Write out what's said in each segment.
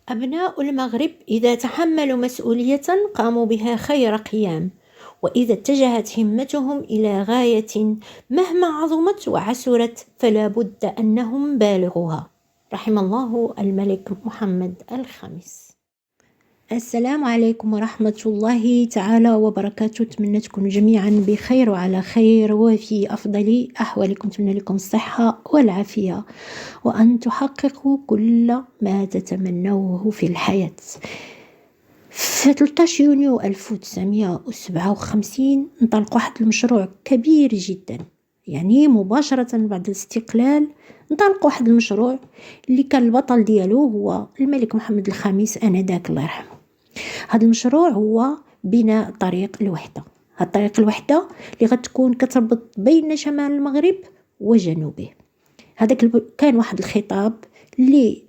أبناء المغرب إذا تحملوا مسؤولية قاموا بها خير قيام، وإذا اتجهت همتهم إلى غاية مهما عظمت وعسرت فلا بد أنهم بالغوها. رحم الله الملك محمد الخامس. السلام عليكم ورحمة الله تعالى وبركاته. أتمنى تكونوا جميعا بخير وعلى خير وفي أفضل أحوالكم. أتمنى لكم الصحة والعافية وأن تحققوا كل ما تتمنوه في الحياة. في 13 يونيو 1957 انطلق واحد المشروع كبير جدا، يعني مباشرة بعد الاستقلال انطلق واحد المشروع اللي كان البطل ديالو هو الملك محمد الخامس آنذاك الله يرحمه. هذا المشروع هو بناء طريق الوحدة. هاد طريق الوحدة اللي غتكون كتربط بين شمال المغرب وجنوبه. هذاك كان واحد الخطاب اللي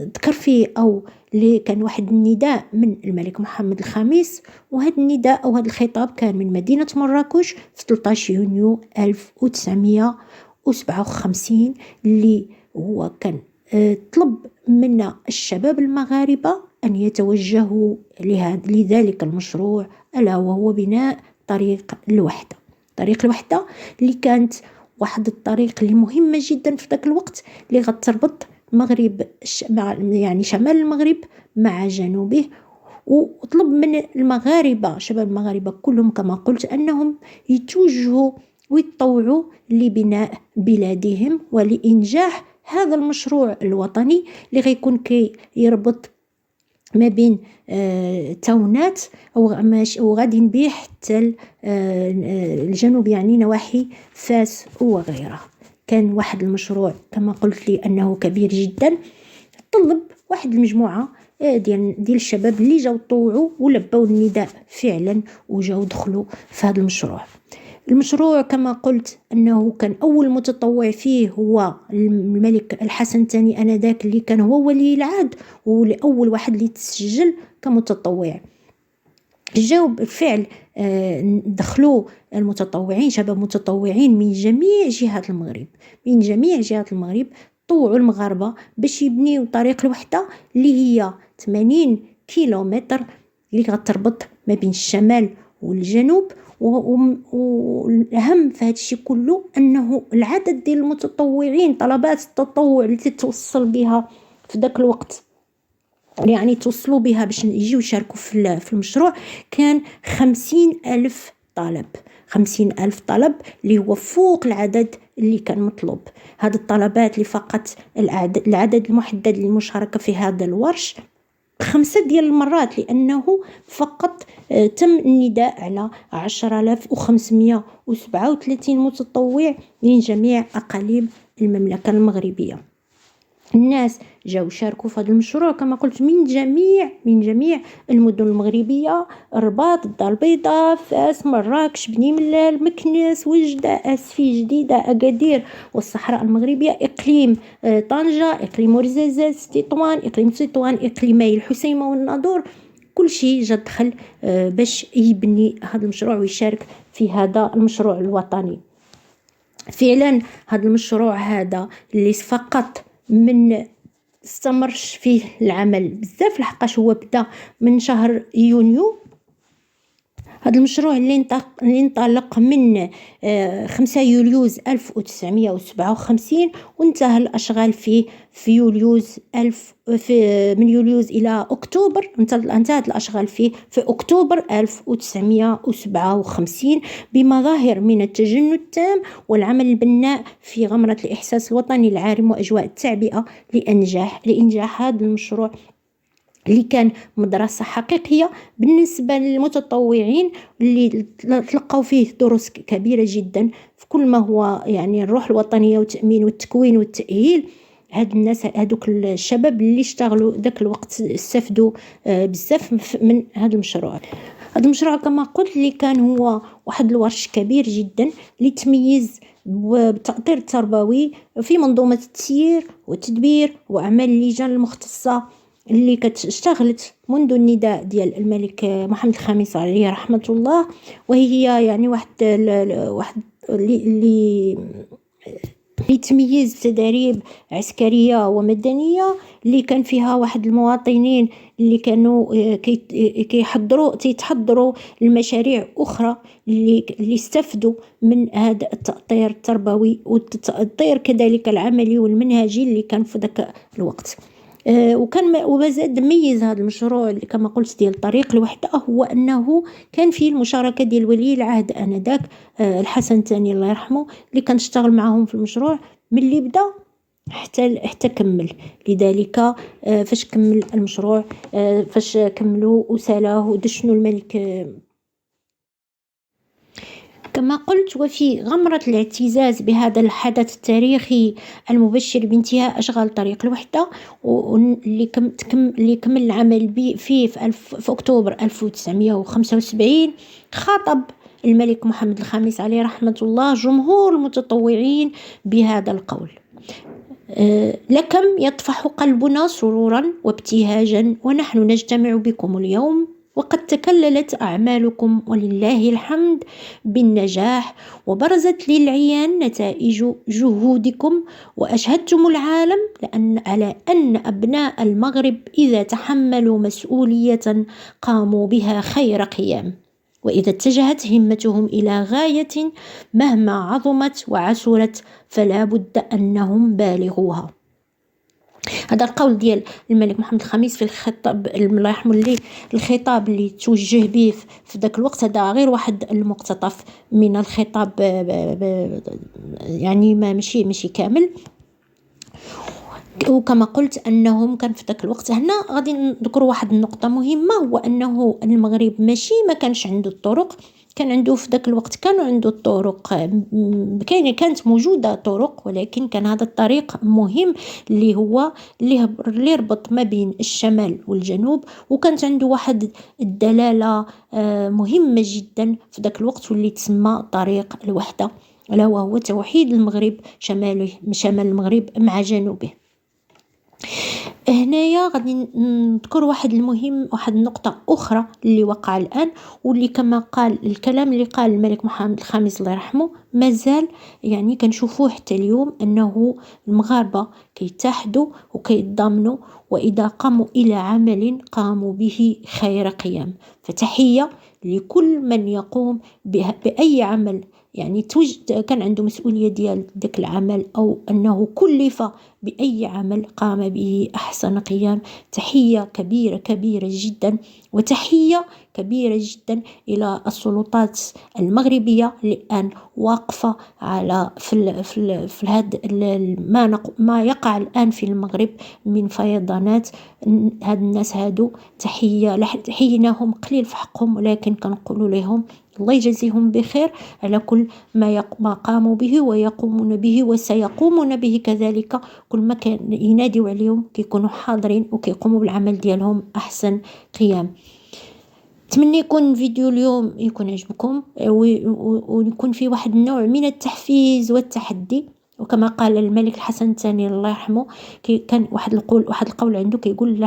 ذكر فيه أو اللي كان واحد النداء من الملك محمد الخامس، وهذا النداء أو هذا الخطاب كان من مدينة مراكش في 13 يونيو 1957 اللي هو كان طلب منا الشباب المغاربة أن يتوجهوا لذلك المشروع ألا وهو بناء طريق الوحدة. طريق الوحدة اللي كانت واحد الطريق اللي مهمة جدا في ذاك الوقت اللي غتربط مغرب يعني شمال المغرب مع جنوبه، وطلب من المغاربة شباب المغاربة كلهم كما قلت أنهم يتوجهوا ويتطوعوا لبناء بلادهم ولإنجاح هذا المشروع الوطني اللي غيكون يربط ما بين تاونات وغادي نبيه حتى الجنوب، يعني نواحي فاس وغيرها. كان واحد المشروع كما قلت لي أنه كبير جدا. طلب واحد المجموعة ديال الشباب اللي جاو طوعوا ولبوا النداء فعلا وجاو دخلوا في هذا المشروع. المشروع كما قلت أنه كان أول متطوع فيه هو الملك الحسن الثاني آنذاك اللي كان هو ولي العهد وأول واحد اللي تسجل كمتطوع. جاو بالفعل دخلوا المتطوعين شباب متطوعين من جميع جهات المغرب، طوعوا المغاربة باش يبنيوا طريق الوحدة اللي هي 80 كيلومتر اللي غتربط ما بين الشمال والجنوب. والأهم في هذا الشيء كله أنه العدد ديال المتطوعين طلبات التطوع اللي تتوصل بها في ذاك الوقت، يعني توصلوا بها باش يجيو يشاركوا في المشروع، كان 50,000 طالب. 50,000 طلب اللي هو فوق العدد اللي كان مطلوب. هذه الطلبات اللي فقط العدد المحدد للمشاركة في هذا الورش 5 ديال المرات، لأنه فقط تم النداء على 10,537 متطوع من جميع أقاليم المملكة المغربية. الناس جاو شاركوا في هذا المشروع كما قلت من جميع المدن المغربية: الرباط، الدار البيضاء، فاس، مراكش، بني ملال، مكناس، وجدة، اسفي، جديدة، أكادير والصحراء المغربية، إقليم طنجة، إقليم ورزازات، تطوان، إقليم تطوان، إقليمي الحسيمة والناظور. كل شيء جا دخل باش يبني هذا المشروع ويشارك في هذا المشروع الوطني. فعلا هذا المشروع هذا اللي فقط من استمرش فيه العمل بزاف، لحقاش هو بدا من شهر يونيو. هذا المشروع اللي انطلق من 5 يوليوز 1957 وانتهى الأشغال فيه في يوليوز من يوليوز إلى أكتوبر. انتهت الأشغال فيه في أكتوبر 1957 بمظاهر من التجند التام والعمل البناء في غمرة الإحساس الوطني العارم وأجواء التعبئة لإنجاح هذا المشروع اللي كان مدرسة حقيقية بالنسبة للمتطوعين اللي تلقوا فيه دروس كبيرة جدا في كل ما هو يعني الروح الوطنية والتأمين والتكوين والتأهيل. هاد الناس هادوك الشباب اللي اشتغلوا ذاك الوقت استفدوا بزاف من هذا المشروع. هذا المشروع كما قلت اللي كان هو واحد الورش كبير جدا اللي تميز بالتأطير التربوي في منظومة التسيير والتدبير وأعمال اللجان المختصة اللي اشتغلت منذ النداء ديال الملك محمد الخامس عليه رحمة الله، وهي يعني واحد اللي لتمييز تداريب عسكرية ومدنية اللي كان فيها واحد المواطنين اللي كانوا تيتحضروا المشاريع أخرى اللي استفدوا من هذا التأطير التربوي والتأطير كذلك العملي والمنهجي اللي كان في ذاك الوقت. ومازال ميز هذا المشروع كما قلت ديال طريق الوحدة هو أنه كان فيه المشاركة ديال ولي العهد آنذاك الحسن الثاني الله يرحمه، اللي كان اشتغل معهم في المشروع من اللي بدا حتى كمل. لذلك فاش كمل المشروع، فاش كملوا وسالاه ودشنوا الملك كما قلت. وفي غمرة الاعتزاز بهذا الحدث التاريخي المبشر بانتهاء أشغال طريق الوحدة اللي كمل العمل فيه في أكتوبر 1975، خاطب الملك محمد الخامس عليه رحمة الله جمهور المتطوعين بهذا القول: لكم يطفح قلبنا سرورا وابتهاجا ونحن نجتمع بكم اليوم، وقد تكللت أعمالكم ولله الحمد بالنجاح، وبرزت للعيان نتائج جهودكم، وأشهدتم العالم على أن أبناء المغرب إذا تحملوا مسؤولية قاموا بها خير قيام، وإذا اتجهت همتهم إلى غاية مهما عظمت وعسرت فلا بد أنهم بالغوها. هذا القول ديال الملك محمد الخامس في الخطاب الله يرحمه، اللي الخطاب اللي توجه به في ذاك الوقت، هذا غير واحد المقتطف من الخطاب يعني ماشي كامل. وكما قلت أنهم كان في ذاك الوقت هنا غادي نذكر واحد النقطة مهمة، هو أنه المغرب ماشي ما كانش عنده الطرق، كان عنده في ذاك الوقت كانوا عنده الطرق، كانت موجودة طرق، ولكن كان هذا الطريق مهم اللي هو اللي يربط ما بين الشمال والجنوب، وكانت عنده واحد الدلالة مهمة جدا في ذاك الوقت واللي تسمى طريق الوحدة، ألا وهو توحيد المغرب شمال المغرب مع جنوبه. هنايا غادي نذكر واحد النقطة أخرى اللي وقع الآن، واللي كما قال الكلام اللي قال الملك محمد الخامس الله يرحمه مازال يعني كنشوفوه حتى اليوم، أنه المغاربة كيتحدوا وكيتضامنوا، وإذا قاموا إلى عمل قاموا به خير قيام. فتحية لكل من يقوم بأي عمل، يعني كان عنده مسؤولية ديال ذاك العمل أو أنه كلف بأي عمل قام به أحسن قيام. تحية كبيرة كبيرة جدا، وتحية كبيرة جدا إلى السلطات المغربية الآن واقفة على في هذا ما يقع الآن في المغرب من فيضانات. هاد الناس هادو تحية حيناهم قليل في حقهم، ولكن كنقول لهم الله يجزيهم بخير على كل ما قاموا به ويقومون به وسيقومون به كذلك. كل ما كان يناديوا عليهم كيكونوا حاضرين وكيقوموا بالعمل ديالهم أحسن قيام. أتمنى يكون فيديو اليوم يكون عجبكم ويكون فيه واحد النوع من التحفيز والتحدي. وكما قال الملك الحسن الثاني الله يرحمه، كان واحد القول عنده كيقول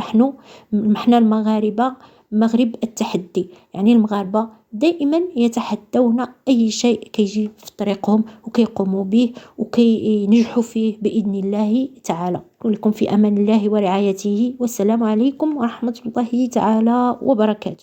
نحن المغاربة مغرب التحدي، يعني المغاربة دائما يتحدون أي شيء كيجي في طريقهم وكيقوموا به وكينجحوا فيه بإذن الله تعالى. ولكم في أمان الله ورعايته، والسلام عليكم ورحمة الله تعالى وبركاته.